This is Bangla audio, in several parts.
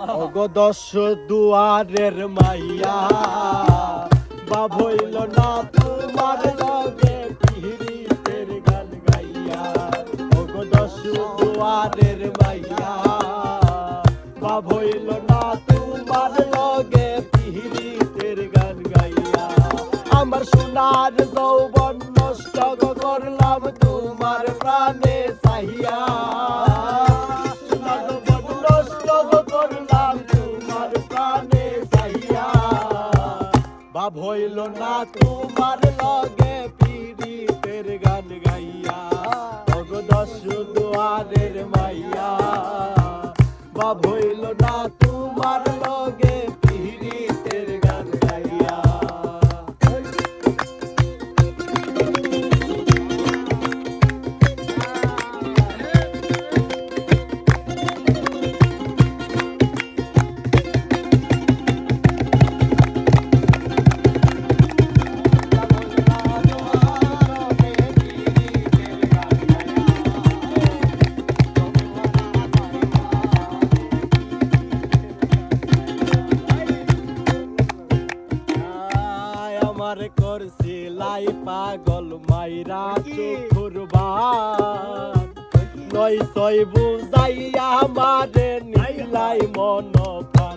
ওগো দশ দুয়ারের মাইয়া বাপ হইল না তোমার লগে পিরিতের গান গাইয়া। ওগো দশ দুয়ারের মাইয়া বাপ হইল না তোমার লগে পিরিতের গান গাইয়া। আমার সোনার যৌবন নষ্ট করলাম তোমার প্রাণে চাহিয়া। বাপ হইল না তোমার লগে পিরিতের গান গাইয়া। ওগো দশ দুয়ারের মাইয়া বাপ হইল না তোমার লগে পিরিতের গান গাইয়া। আমার করছিলাই পাগল মাইরা চোখুর বান নয় ছয় বুঝাইয়া মারে নিলাই মন প্রাণ।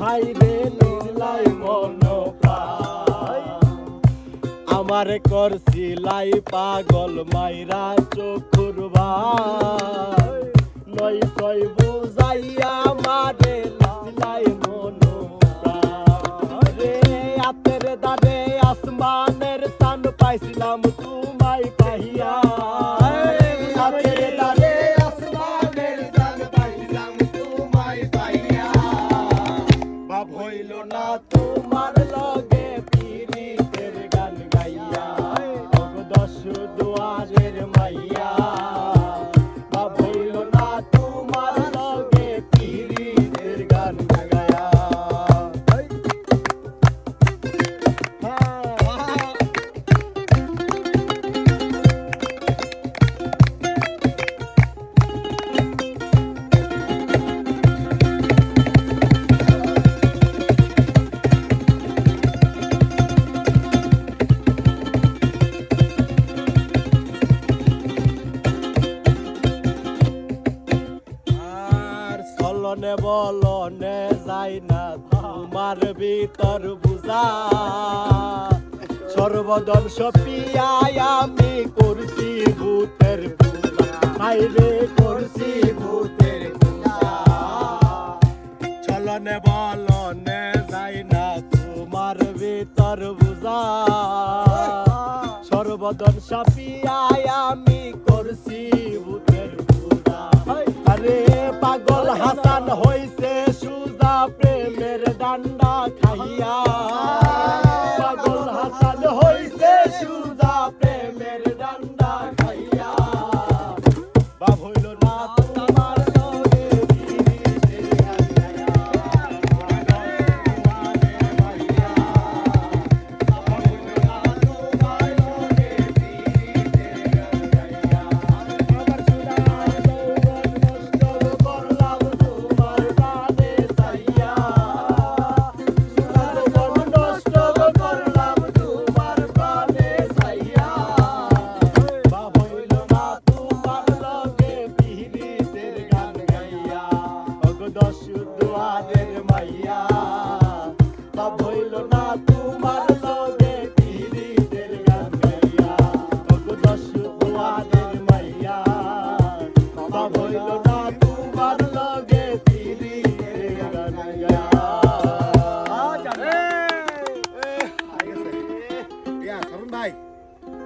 হাই রে নিলাই মন প্রাণ। আমার করছিলাই পাগল মাইরা চোখুর বান নয় ছয় বুঝাইয়া মারে নিলাই মন দাদে আসমানের স্থান পাইছিলাম তোমায় পাহিয়া। দাদে আসমানের স্থান পাইছিলাম তোমায় পাহিয়া। বাপ হইল না তোমার লগে পিরিতের গান গাইয়া। ওগো দশ দুয়ারের মাইয়া বাপ হইল না তোমার লগে পিরিতের গান গাইয়া। বলনে বলনে যাই না তোমার ভিতর বুঝা। সর্বদন সপিয়াই আমি করছি ভূতের পূজা। হাইরে করছি ভূতের পূজা। চলনে বলনে যাই না তোমার ভিতর বুঝা। সর্বদন সপিয়াই আমি করছি ভূতের পূজা। আরে পাগল হাসান হইছে সুজা প্রেমের ডান্ডা খাইয়া। পাগল হাসান হইছে সুজা প্রেমের ডান্ডা খাইয়া। বাপ হইল না তোমার লগে পিরিতের গান গাইয়া। বাপ হইল না তোমার লগে পিরিতের গান গাইয়া। আমার সোনার যৌবন নষ্ট করলাম তোমার প্রাণে চাহিয়া। সোনার যৌবন নষ্ট করলাম তোমার প্রাণে চাহিয়া। বাপ হইল না তোমার লগে পিরিতের গান গাইয়া। ওগো দশ দুয়ারের মাইয়া বাপ হইল না তোমার লগে পিরিতের গান গাইয়া। ওগো দশ দুয়ারের মাইয়া বাপ হইল না